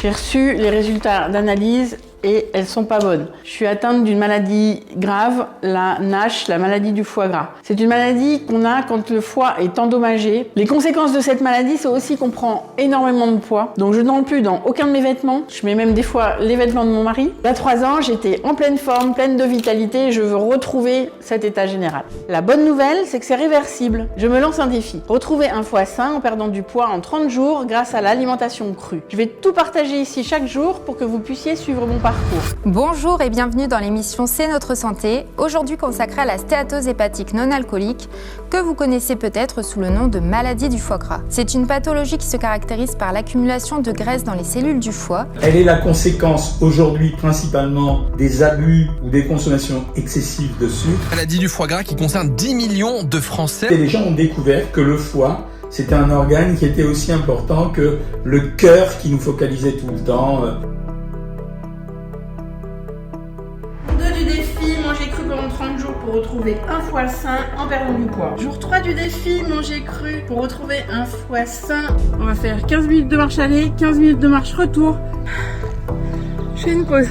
J'ai reçu les résultats d'analyse et elles sont pas bonnes. Je suis atteinte d'une maladie grave, la NASH, la maladie du foie gras. C'est une maladie qu'on a quand le foie est endommagé. Les conséquences de cette maladie, c'est aussi qu'on prend énormément de poids. Donc je n'entre plus dans aucun de mes vêtements. Je mets même des fois les vêtements de mon mari. Il y a 3 ans, j'étais en pleine forme, pleine de vitalité. Je veux retrouver cet état général. La bonne nouvelle, c'est que c'est réversible. Je me lance un défi. Retrouver un foie sain en perdant du poids en 30 jours grâce à l'alimentation crue. Je vais tout partager ici chaque jour pour que vous puissiez suivre mon parcours. Bonjour et bienvenue dans l'émission C'est notre santé, aujourd'hui consacrée à la stéatose hépatique non alcoolique, que vous connaissez peut-être sous le nom de maladie du foie gras. C'est une pathologie qui se caractérise par l'accumulation de graisse dans les cellules du foie. Elle est la conséquence aujourd'hui principalement des abus ou des consommations excessives de sucre. Maladie du foie gras qui concerne 10 millions de Français. Et les gens ont découvert que le foie, c'était un organe qui était aussi important que le cœur qui nous focalisait tout le temps. Du défi, manger cru pendant 30 jours pour retrouver un foie sain en perdant du poids. Jour 3 du défi, manger cru pour retrouver un foie sain. On va faire 15 minutes de marche aller, 15 minutes de marche retour. Je fais une pause.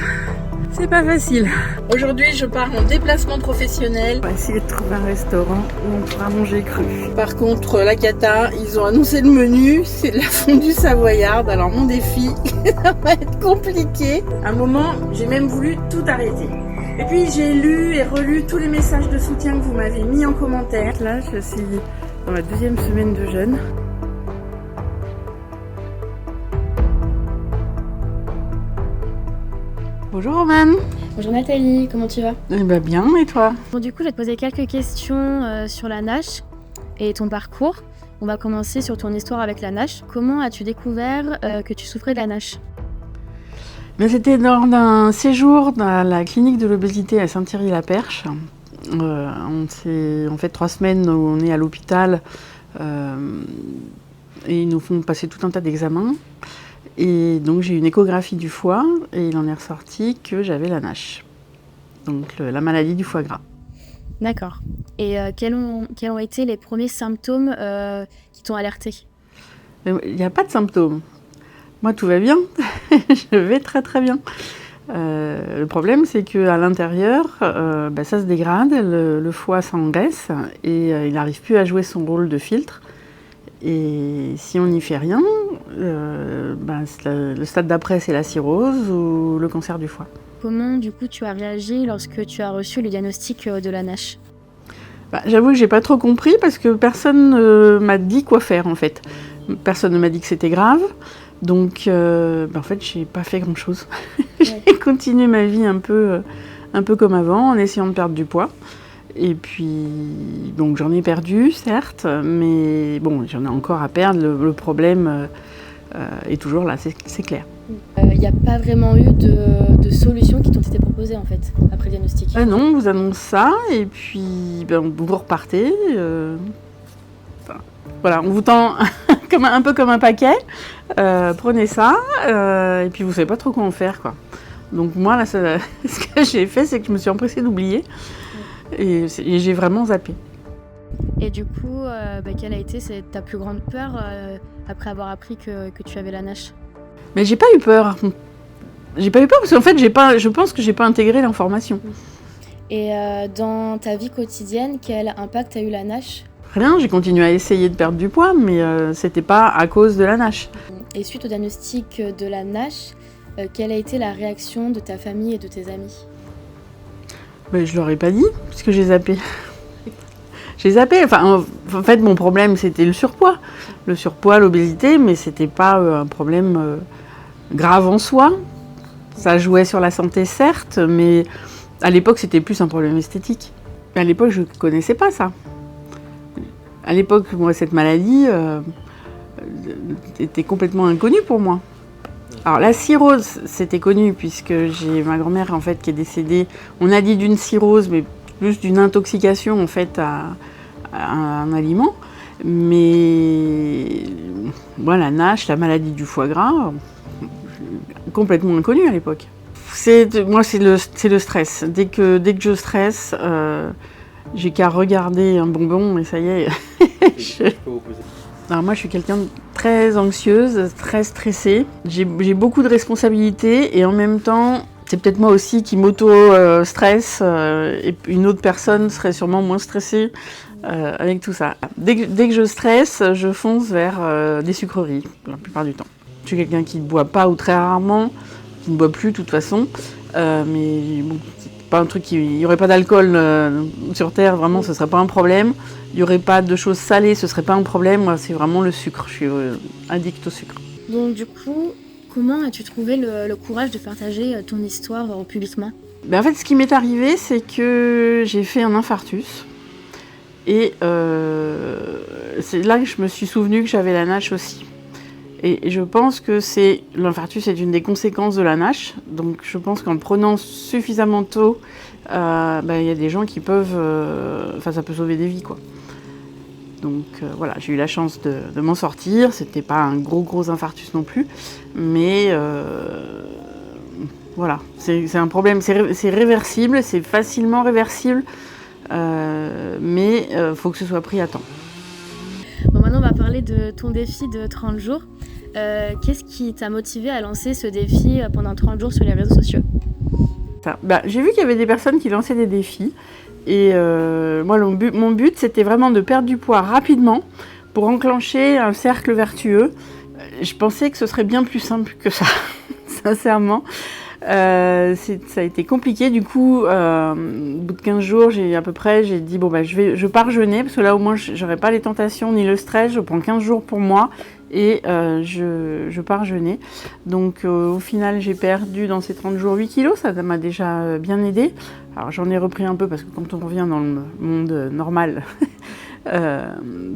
C'est pas facile. Aujourd'hui, je pars en déplacement professionnel. On va essayer de trouver un restaurant où on pourra manger cru. Par contre, la cata, ils ont annoncé le menu. C'est de la fondue savoyarde. Alors mon défi, ça va être compliqué. À un moment, j'ai même voulu tout arrêter. Et puis j'ai lu et relu tous les messages de soutien que vous m'avez mis en commentaire. Là, je suis dans la 2e semaine de jeûne. Bonjour Romane. Bonjour Nathalie, comment tu vas? Eh ben bien, et toi? Bon, du coup, je vais te poser quelques questions sur la NASH et ton parcours. On va commencer sur ton histoire avec la NASH. Comment as-tu découvert que tu souffrais de la NASH? C'était lors d'un séjour dans la clinique de l'obésité à Saint-Thierry-la-Perche. On fait 3 semaines où on est à l'hôpital et ils nous font passer tout un tas d'examens. Et donc j'ai eu une échographie du foie et il en est ressorti que j'avais la NASH, donc la maladie du foie gras. D'accord. Et quels ont été les premiers symptômes qui t'ont alerté? Il n'y a pas de symptômes. Moi, tout va bien. Je vais très très bien. Le problème, c'est qu'à l'intérieur, ça se dégrade, le foie s'engraisse et il n'arrive plus à jouer son rôle de filtre. Et si on n'y fait rien, le stade d'après, c'est la cirrhose ou le cancer du foie. Comment, du coup, tu as réagi lorsque tu as reçu le diagnostic de la NASH? J'avoue que j'ai pas trop compris parce que personne ne m'a dit quoi faire, en fait. Personne ne m'a dit que c'était grave. Donc, en fait, j'ai pas fait grand-chose. J'ai continué ma vie un peu comme avant, en essayant de perdre du poids. Et puis, donc j'en ai perdu, certes, mais bon, j'en ai encore à perdre. Le problème est toujours là, c'est clair. Il n'y a pas vraiment eu de solutions qui t'ont été proposées, en fait, après le diagnostic? Non, on vous annonce ça, et puis vous repartez. Voilà, on vous tend un peu comme un paquet. Prenez ça, et puis vous ne savez pas trop quoi en faire, quoi. Donc moi, là, ce que j'ai fait, c'est que je me suis empressée d'oublier. Et j'ai vraiment zappé. Et du coup, quelle a été ta plus grande peur après avoir appris que tu avais la NASH? Mais j'ai pas eu peur. J'ai pas eu peur parce qu'en fait, je pense que j'ai pas intégré l'information. Et dans ta vie quotidienne, quel impact a eu la NASH? Rien, j'ai continué à essayer de perdre du poids, mais c'était pas à cause de la NASH. Et suite au diagnostic de la NASH, quelle a été la réaction de ta famille et de tes amis? Je leur ai pas dit, puisque j'ai zappé. J'ai zappé. En fait, mon problème, c'était le surpoids. Le surpoids, l'obésité, mais c'était pas un problème grave en soi. Ça jouait sur la santé, certes, mais à l'époque, c'était plus un problème esthétique. À l'époque, je connaissais pas ça. À l'époque, moi, cette maladie était complètement inconnue pour moi. Alors la cirrhose, c'était connu puisque j'ai ma grand-mère en fait qui est décédée. On a dit d'une cirrhose, mais plus d'une intoxication en fait à un aliment. Mais la NASH, la maladie du foie gras, complètement inconnue à l'époque. Moi, c'est le stress. Dès que je stresse, j'ai qu'à regarder un bonbon et ça y est. Alors moi je suis quelqu'un de très anxieuse, très stressée. J'ai beaucoup de responsabilités et en même temps, c'est peut-être moi aussi qui m'auto-stresse et une autre personne serait sûrement moins stressée avec tout ça. Dès que je stresse, je fonce vers des sucreries la plupart du temps. Je suis quelqu'un qui ne boit pas ou très rarement, qui ne boit plus de toute façon, mais bon, c'est pas un truc il n'y aurait pas d'alcool sur Terre, vraiment ce serait pas un problème. Il n'y aurait pas de choses salées, ce serait pas un problème. Moi, c'est vraiment le sucre. Je suis addict au sucre. Donc du coup, comment as-tu trouvé le courage de partager ton histoire publiquement ? En fait, ce qui m'est arrivé, c'est que j'ai fait un infarctus. Et c'est là que je me suis souvenu que j'avais la NASH aussi. Et je pense que l'infarctus est une des conséquences de la NASH. Donc je pense qu'en le prenant suffisamment tôt, y a des gens qui peuvent... ça peut sauver des vies, quoi. Donc voilà, j'ai eu la chance de m'en sortir. C'était pas un gros infarctus non plus. Mais voilà, c'est un problème. C'est réversible, c'est facilement réversible. Mais faut que ce soit pris à temps. Bon, maintenant, on va parler de ton défi de 30 jours. Qu'est-ce qui t'a motivé à lancer ce défi pendant 30 jours sur les réseaux sociaux ? J'ai vu qu'il y avait des personnes qui lançaient des défis. Et moi, mon but, c'était vraiment de perdre du poids rapidement pour enclencher un cercle vertueux. Je pensais que ce serait bien plus simple que ça, sincèrement. Ça a été compliqué, du coup, au bout de 15 jours, j'ai dit je pars jeûner, parce que là au moins j'aurais pas les tentations ni le stress, je prends 15 jours pour moi et je pars jeûner. Donc au final j'ai perdu dans ces 30 jours 8 kilos, ça m'a déjà bien aidé. Alors j'en ai repris un peu parce que quand on revient dans le monde normal,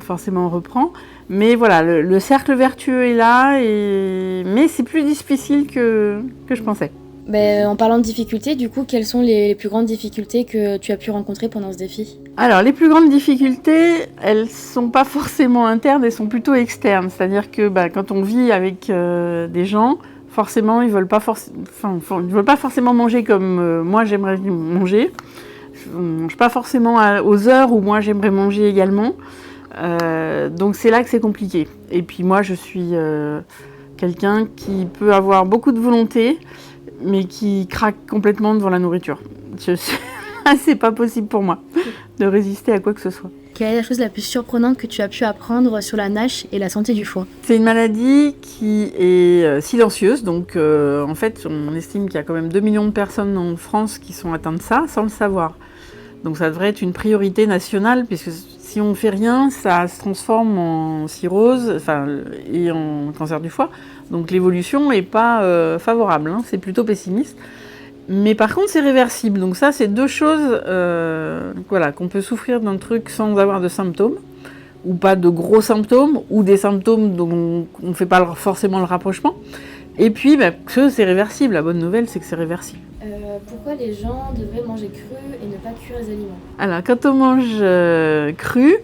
forcément on reprend. Mais voilà, le cercle vertueux est là, mais c'est plus difficile que je pensais. En parlant de difficultés, du coup, quelles sont les plus grandes difficultés que tu as pu rencontrer pendant ce défi ? Alors, les plus grandes difficultés, elles sont pas forcément internes, elles sont plutôt externes. C'est-à-dire que quand on vit avec des gens, forcément, ils veulent pas forcément manger comme moi j'aimerais manger. Je mange pas forcément aux heures où moi j'aimerais manger également. Donc c'est là que c'est compliqué. Et puis moi, je suis quelqu'un qui peut avoir beaucoup de volonté, mais qui craque complètement devant la nourriture. C'est pas possible pour moi de résister à quoi que ce soit. Quelle est la chose la plus surprenante que tu as pu apprendre sur la NASH et la santé du foie ? C'est une maladie qui est silencieuse, donc en fait on estime qu'il y a quand même 2 millions de personnes en France qui sont atteintes de ça sans le savoir. Donc ça devrait être une priorité nationale, puisque si on ne fait rien, ça se transforme en cirrhose et en cancer du foie. Donc l'évolution n'est pas favorable, c'est plutôt pessimiste. Mais par contre, c'est réversible. Donc ça, c'est 2 choses qu'on peut souffrir d'un truc sans avoir de symptômes, ou pas de gros symptômes, ou des symptômes dont on ne fait pas forcément le rapprochement. Et puis, que c'est réversible. La bonne nouvelle, c'est que c'est réversible. Pourquoi les gens devraient manger cru et ne pas cuire les aliments ? Alors, quand on mange cru,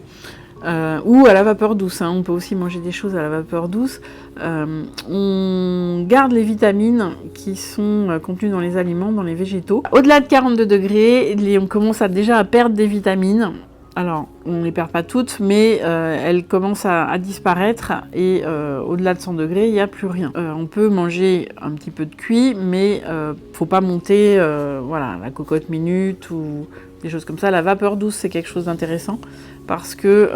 ou à la vapeur douce, on peut aussi manger des choses à la vapeur douce, on garde les vitamines qui sont contenues dans les aliments, dans les végétaux. Au-delà de 42 degrés, on commence déjà à perdre des vitamines. Alors, on ne les perd pas toutes, mais elles commencent à disparaître et au-delà de 100 degrés, il n'y a plus rien. On peut manger un petit peu de cuit, mais il ne faut pas monter la cocotte minute ou des choses comme ça. La vapeur douce, c'est quelque chose d'intéressant parce que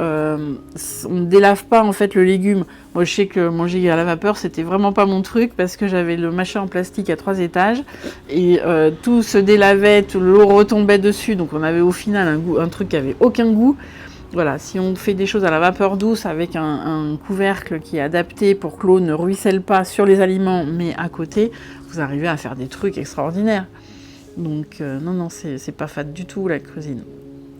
on ne délave pas en fait le légume. Moi, je sais que manger à la vapeur, c'était vraiment pas mon truc parce que j'avais le machin en plastique à 3 étages et tout se délavait, l'eau retombait dessus, donc on avait au final un truc qui avait aucun goût. Voilà, si on fait des choses à la vapeur douce avec un couvercle qui est adapté pour que l'eau ne ruisselle pas sur les aliments, mais à côté, vous arrivez à faire des trucs extraordinaires. Donc non, c'est pas fade du tout la cuisine.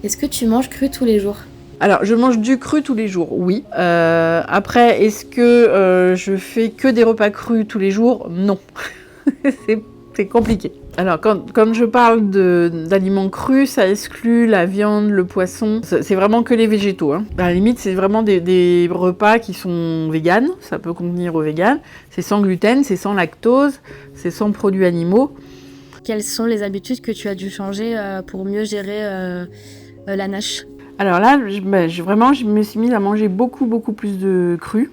Est-ce que tu manges cru tous les jours ? Alors, je mange du cru tous les jours, oui. Après, est-ce que je fais que des repas crus tous les jours ? Non. C'est compliqué. Alors, quand je parle d'aliments crus, ça exclut la viande, le poisson. C'est vraiment que les végétaux. À la limite, c'est vraiment des repas qui sont véganes. Ça peut convenir aux véganes. C'est sans gluten, c'est sans lactose, c'est sans produits animaux. Quelles sont les habitudes que tu as dû changer pour mieux gérer la NASH ? Alors là, je me suis mise à manger beaucoup plus de cru.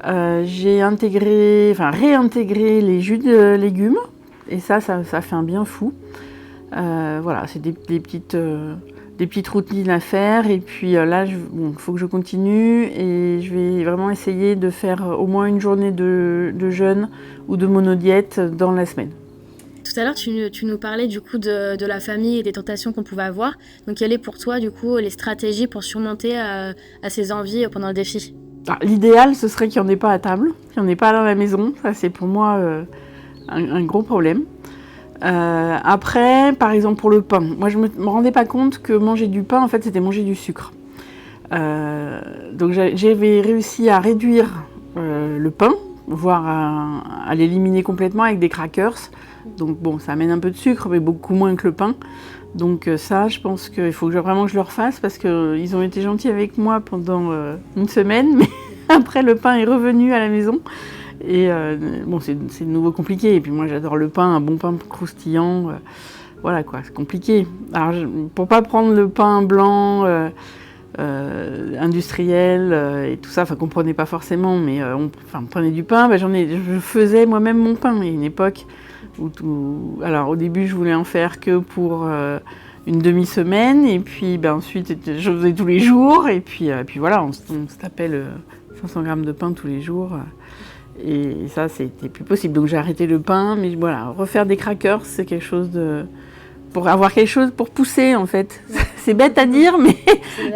J'ai réintégré les jus de légumes et ça fait un bien fou. Voilà, c'est des petites routines à faire et puis là, faut que je continue et je vais vraiment essayer de faire au moins une journée de jeûne ou de monodiète dans la semaine. Tout à l'heure, tu nous parlais du coup de la famille et des tentations qu'on pouvait avoir. Donc, quelles sont pour toi du coup les stratégies pour surmonter à ces envies pendant le défi? L'idéal, ce serait qu'il n'y en ait pas à table, qu'il n'y en ait pas dans la maison. Ça, c'est pour moi un gros problème. Après, par exemple pour le pain, moi je me rendais pas compte que manger du pain, en fait, c'était manger du sucre. Donc j'avais réussi à réduire le pain, voire à l'éliminer complètement avec des crackers. Donc bon, ça amène un peu de sucre, mais beaucoup moins que le pain. Donc ça, je pense qu'il faut vraiment que je le refasse parce qu'ils ont été gentils avec moi pendant une semaine, mais après le pain est revenu à la maison. Et bon, c'est de nouveau compliqué. Et puis moi, j'adore le pain, un bon pain croustillant. Voilà quoi, c'est compliqué. Alors, pour pas prendre le pain blanc industriel et tout ça, enfin qu'on prenait pas forcément, mais on prenait du pain. Je faisais moi-même mon pain. Il y a une époque où alors au début, je voulais en faire que pour une demi-semaine, et puis ensuite, je faisais tous les jours. Et puis voilà, on se tapait 500 grammes de pain tous les jours. Et ça, c'était plus possible. Donc j'ai arrêté le pain, mais voilà, refaire des crackers, c'est quelque chose pour avoir quelque chose pour pousser, en fait. C'est bête à dire, mais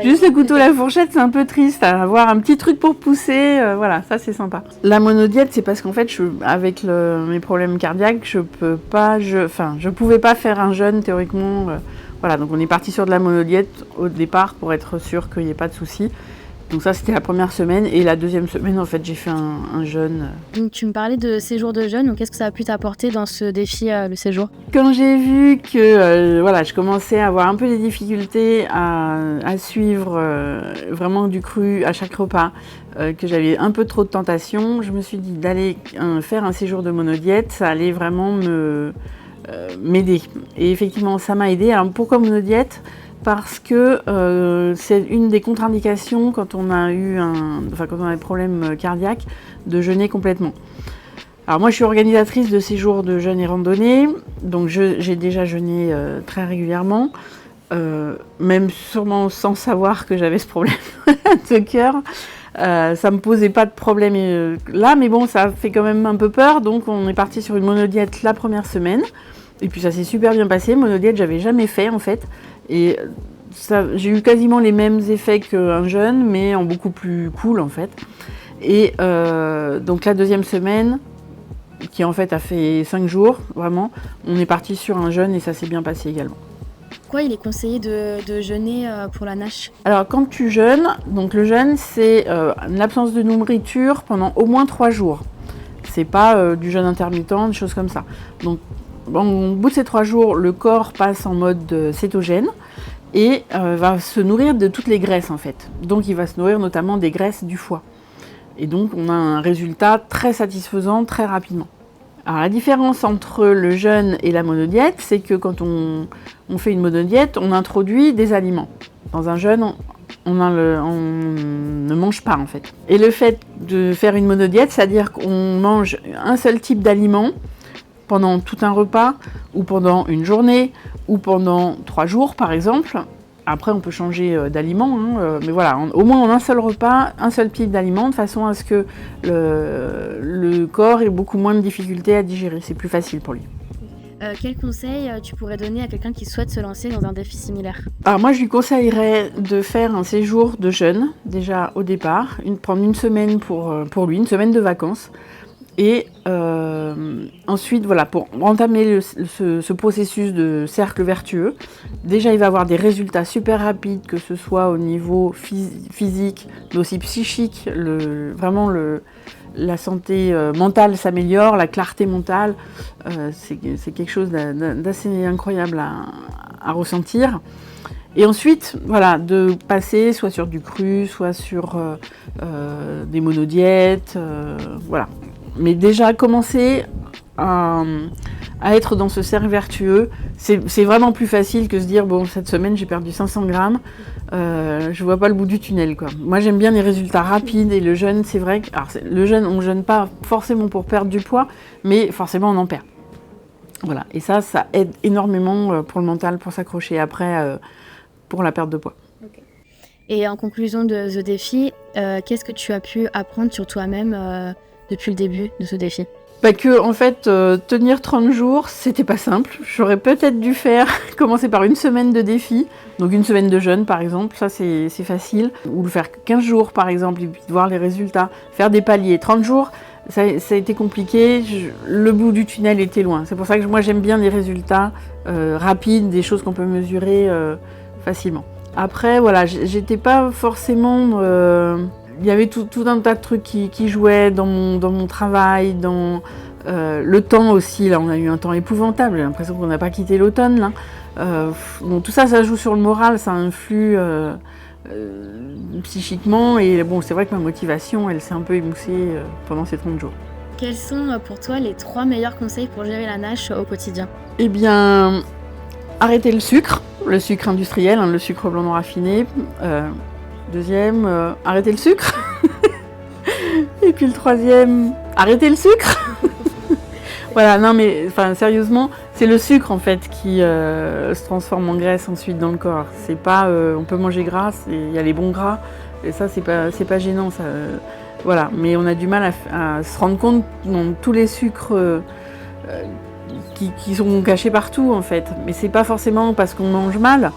juste le couteau, la fourchette, c'est un peu triste. Avoir un petit truc pour pousser, voilà, ça c'est sympa. La monodiète, c'est parce qu'en fait, avec mes problèmes cardiaques, je pouvais pas faire un jeûne théoriquement. Voilà, donc on est parti sur de la monodiète au départ pour être sûr qu'il n'y ait pas de soucis. Donc ça, c'était la première semaine. Et la deuxième semaine, en fait, j'ai fait un jeûne. Donc tu me parlais de séjour de jeûne. Donc qu'est-ce que ça a pu t'apporter dans ce défi, le séjour? Quand j'ai vu que je commençais à avoir un peu des difficultés à suivre vraiment du cru à chaque repas, que j'avais un peu trop de tentation, je me suis dit d'aller faire un séjour de monodiète. Ça allait vraiment m'aider. Et effectivement, ça m'a aidé. Alors pourquoi monodiète ? Parce que c'est une des contre-indications quand on a des problèmes cardiaques, de jeûner complètement. Alors moi, je suis organisatrice de séjours de jeûne et randonnée, donc j'ai déjà jeûné très régulièrement, même sûrement sans savoir que j'avais ce problème de cœur. Ça me posait pas de problème là, mais bon, ça fait quand même un peu peur, donc on est parti sur une monodiète la première semaine. Et puis ça s'est super bien passé. Monodiète, j'avais jamais fait en fait. Et j'ai eu quasiment les mêmes effets qu'un jeûne, mais en beaucoup plus cool en fait. Et donc la deuxième semaine, qui en fait a fait 5 jours, vraiment, on est parti sur un jeûne et ça s'est bien passé également. Pourquoi il est conseillé de jeûner pour la NASH? Alors quand tu jeûnes, donc le jeûne c'est une absence de nourriture pendant au moins 3 jours. C'est pas du jeûne intermittent, des choses comme ça. Donc au bout de ces 3 jours, le corps passe en mode cétogène et va se nourrir de toutes les graisses en fait. Donc il va se nourrir notamment des graisses du foie. Et donc on a un résultat très satisfaisant très rapidement. Alors la différence entre le jeûne et la monodiète, c'est que quand on fait une monodiète, on introduit des aliments. Dans un jeûne, on ne mange pas en fait. Et le fait de faire une monodiète, c'est-à-dire qu'on mange un seul type d'aliment pendant tout un repas, ou pendant une journée, ou pendant 3 jours par exemple. Après on peut changer d'aliment, mais voilà, au moins en un seul repas, un seul type d'aliment, de façon à ce que le corps ait beaucoup moins de difficultés à digérer, c'est plus facile pour lui. Quel conseil tu pourrais donner à quelqu'un qui souhaite se lancer dans un défi similaire? Alors moi je lui conseillerais de faire un séjour de jeûne, déjà au départ, prendre une semaine pour lui, une semaine de vacances. Et ensuite, voilà, pour entamer ce processus de cercle vertueux, déjà il va avoir des résultats super rapides, que ce soit au niveau physique, mais aussi psychique. La santé mentale s'améliore, la clarté mentale, c'est quelque chose d'assez incroyable à ressentir. Et ensuite, voilà, de passer soit sur du cru, soit sur des monodiètes, voilà. Mais déjà commencer à à être dans ce cercle vertueux. C'est vraiment plus facile que se dire, bon, cette semaine, j'ai perdu 500 grammes, je vois pas le bout du tunnel, quoi. Moi, j'aime bien les résultats rapides, et le jeûne, c'est vrai que... Alors, le jeûne, on jeûne pas forcément pour perdre du poids, mais forcément, on en perd. Voilà, et ça aide énormément pour le mental, pour s'accrocher après, pour la perte de poids. Okay. Et en conclusion de ce défi, qu'est-ce que tu as pu apprendre sur toi-même depuis le début de ce défi ? En fait, tenir 30 jours, c'était pas simple. J'aurais peut-être dû commencer par une semaine de défi, donc une semaine de jeûne par exemple, ça c'est facile. Ou le faire 15 jours par exemple, et puis voir les résultats, faire des paliers. 30 jours, ça a été compliqué, le bout du tunnel était loin. C'est pour ça que moi j'aime bien les résultats rapides, des choses qu'on peut mesurer facilement. Après, voilà, j'étais pas forcément... Il y avait tout un tas de trucs qui jouaient dans mon travail, dans le temps aussi. Là, on a eu un temps épouvantable, j'ai l'impression qu'on n'a pas quitté l'automne. Là. Bon, tout ça, ça joue sur le moral, ça influe psychiquement. Et bon, c'est vrai que ma motivation, elle s'est un peu émoussée pendant ces 30 jours. Quels sont pour toi les 3 meilleurs conseils pour gérer la NASH au quotidien ? Eh bien, arrêter le sucre industriel, le sucre blanc non raffiné. Deuxième, arrêter le sucre. Et puis le troisième, arrêter le sucre. Voilà, non mais sérieusement, c'est le sucre en fait qui se transforme en graisse ensuite dans le corps. C'est pas, on peut manger gras, il y a les bons gras, et ça c'est pas gênant. Ça, voilà, mais on a du mal à se rendre compte dans tous les sucres qui sont cachés partout en fait. Mais c'est pas forcément parce qu'on mange mal.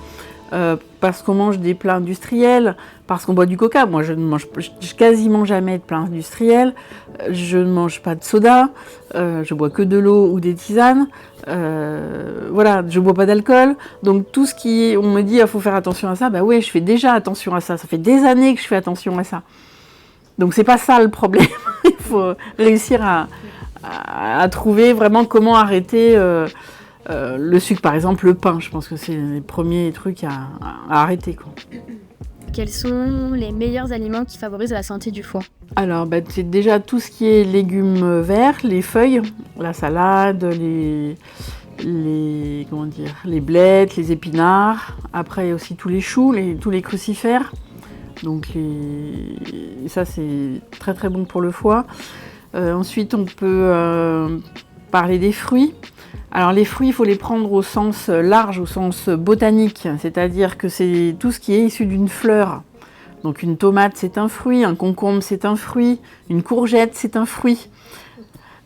Parce qu'on mange des plats industriels, parce qu'on boit du coca. Moi, je ne mange quasiment jamais de plats industriels. Je ne mange pas de soda. Je bois que de l'eau ou des tisanes. Voilà, je bois pas d'alcool. Donc tout ce qui, on me dit, il faut faire attention à ça. Bah oui, je fais déjà attention à ça. Ça fait des années que je fais attention à ça. Donc c'est pas ça le problème. Il faut réussir à trouver vraiment comment arrêter. Le sucre, par exemple, le pain, je pense que c'est les premiers trucs à arrêter, quoi. Quels sont les meilleurs aliments qui favorisent la santé du foie ? Alors, c'est déjà tout ce qui est légumes verts, les feuilles, la salade, les blettes, les épinards. Après, il y a aussi tous les choux, tous les crucifères. Donc, ça, c'est très très bon pour le foie. Ensuite, on peut parler des fruits. Alors les fruits, il faut les prendre au sens large, au sens botanique, c'est-à-dire que c'est tout ce qui est issu d'une fleur. Donc une tomate, c'est un fruit, un concombre, c'est un fruit, une courgette, c'est un fruit.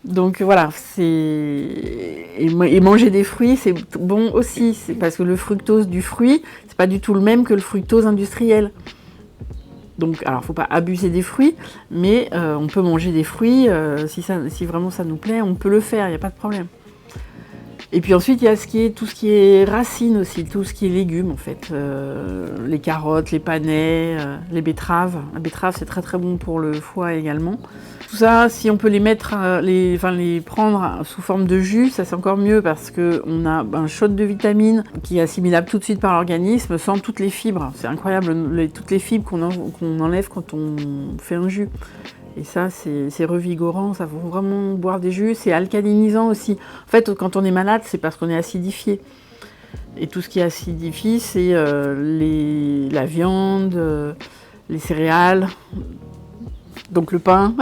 Donc voilà, et manger des fruits, c'est bon aussi, c'est parce que le fructose du fruit, c'est pas du tout le même que le fructose industriel. Donc, alors, faut pas abuser des fruits, mais on peut manger des fruits, si vraiment ça nous plaît, on peut le faire, il n'y a pas de problème. Et puis ensuite, il y a tout ce qui est racines aussi, tout ce qui est légumes en fait. Les carottes, les panais, les betteraves. La betterave, c'est très très bon pour le foie également. Tout ça, si on peut les prendre sous forme de jus, ça c'est encore mieux parce qu'on a un shot de vitamines qui est assimilable tout de suite par l'organisme sans toutes les fibres. C'est incroyable, toutes les fibres qu'on enlève quand on fait un jus. Et ça, c'est revigorant, ça faut vraiment boire des jus, c'est alcalinisant aussi. En fait, quand on est malade, c'est parce qu'on est acidifié. Et tout ce qui acidifie, c'est la viande, les céréales, donc le pain.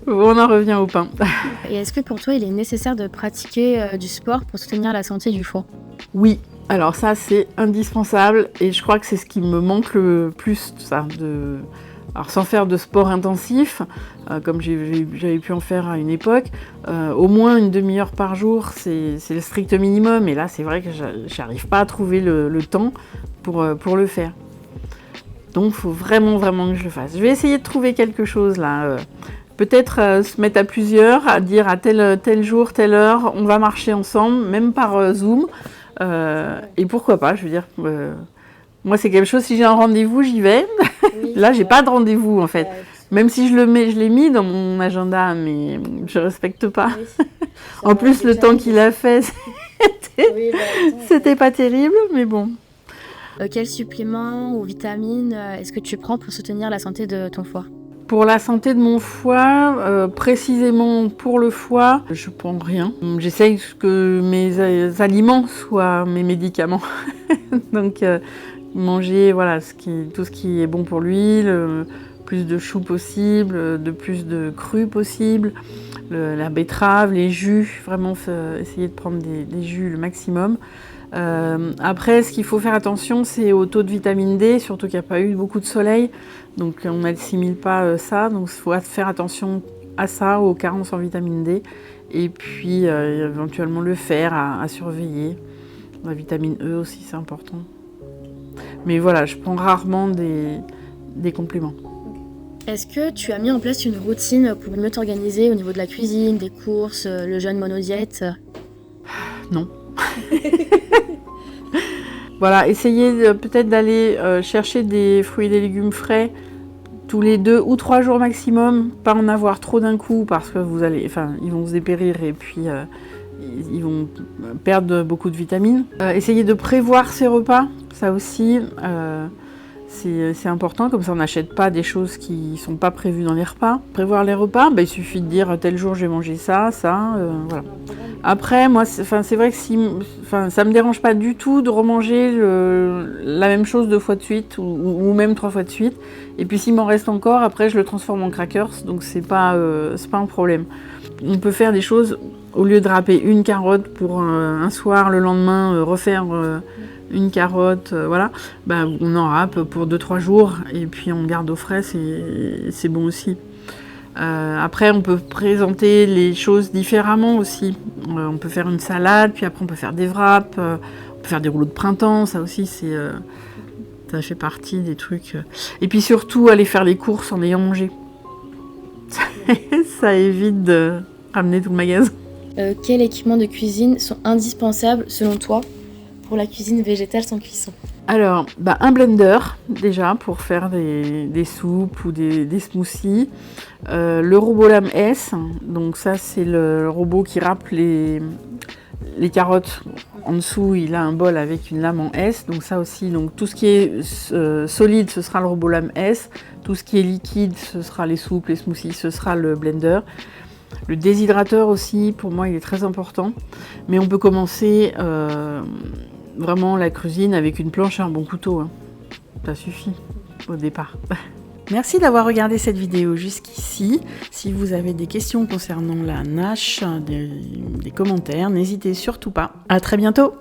On en revient au pain. Et est-ce que pour toi, il est nécessaire de pratiquer du sport pour soutenir la santé du foie ? Oui, alors ça, c'est indispensable. Et je crois que c'est ce qui me manque le plus, ça, Alors sans faire de sport intensif, comme j'avais pu en faire à une époque, au moins une demi-heure par jour, c'est le strict minimum. Et là, c'est vrai que j'arrive pas à trouver le temps pour le faire. Donc, il faut vraiment, vraiment que je le fasse. Je vais essayer de trouver quelque chose là. Peut-être se mettre à plusieurs, à dire à tel jour, telle heure, on va marcher ensemble, même par Zoom. Et pourquoi pas, je veux dire... Moi, c'est quelque chose, si j'ai un rendez-vous, j'y vais. Oui, là, j'ai pas de rendez-vous, en fait. Même si je l'ai mis dans mon agenda, mais je respecte pas. Oui, en plus, le temps qu'il a fait, c'était pas terrible, mais bon. Quels suppléments ou vitamines est-ce que tu prends pour soutenir la santé de ton foie ? Pour la santé de mon foie, précisément pour le foie, je prends rien. J'essaye que mes aliments soient mes médicaments. Donc manger voilà, tout ce qui est bon pour l'huile, plus de choux possible, plus de cru possible, la betterave, les jus, vraiment essayer de prendre des jus le maximum. Après, ce qu'il faut faire attention, c'est au taux de vitamine D, surtout qu'il n'y a pas eu beaucoup de soleil, donc on n'assimile pas ça, donc il faut faire attention à ça, aux carences en vitamine D, et puis éventuellement le fer à surveiller. La vitamine E aussi, c'est important. Mais voilà, je prends rarement des compléments. Est-ce que tu as mis en place une routine pour mieux t'organiser au niveau de la cuisine, des courses, le jeûne monodiète? Non. Voilà, essayez peut-être d'aller chercher des fruits et des légumes frais tous les 2 ou 3 jours maximum, pas en avoir trop d'un coup parce que ils vont se dépérir et puis ils vont perdre beaucoup de vitamines. Essayez de prévoir ses repas, ça aussi c'est important, comme ça on n'achète pas des choses qui ne sont pas prévues dans les repas. Prévoir les repas, il suffit de dire tel jour je vais manger ça, voilà. Après, moi, c'est vrai que ça me dérange pas du tout de remanger la même chose 2 fois de suite ou même 3 fois de suite. Et puis s'il m'en reste encore, après je le transforme en crackers, donc c'est pas un problème. On peut faire des choses, au lieu de râper une carotte pour un soir, le lendemain refaire une carotte, voilà, on en râpe pour 2-3 jours et puis on garde au frais, c'est bon aussi. Après, on peut présenter les choses différemment aussi. On peut faire une salade, puis après on peut faire des wraps, on peut faire des rouleaux de printemps, ça aussi ça fait partie des trucs. Et puis surtout, aller faire les courses en ayant mangé. Ça évite de ramener tout le magasin. Quels équipements de cuisine sont indispensables selon toi pour la cuisine végétale sans cuisson? Alors, un blender déjà pour faire des soupes ou des smoothies. Le robot lame S, donc ça c'est le robot qui râpe les carottes. En dessous, il a un bol avec une lame en S, donc ça aussi. Donc tout ce qui est solide, ce sera le robot lame S. Tout ce qui est liquide, ce sera les soupes, les smoothies, ce sera le blender. Le déshydrateur aussi, pour moi, il est très important. Mais on peut commencer vraiment la cuisine avec une planche et un bon couteau. Ça suffit au départ. Merci d'avoir regardé cette vidéo jusqu'ici. Si vous avez des questions concernant la NASH, des commentaires, n'hésitez surtout pas. À très bientôt.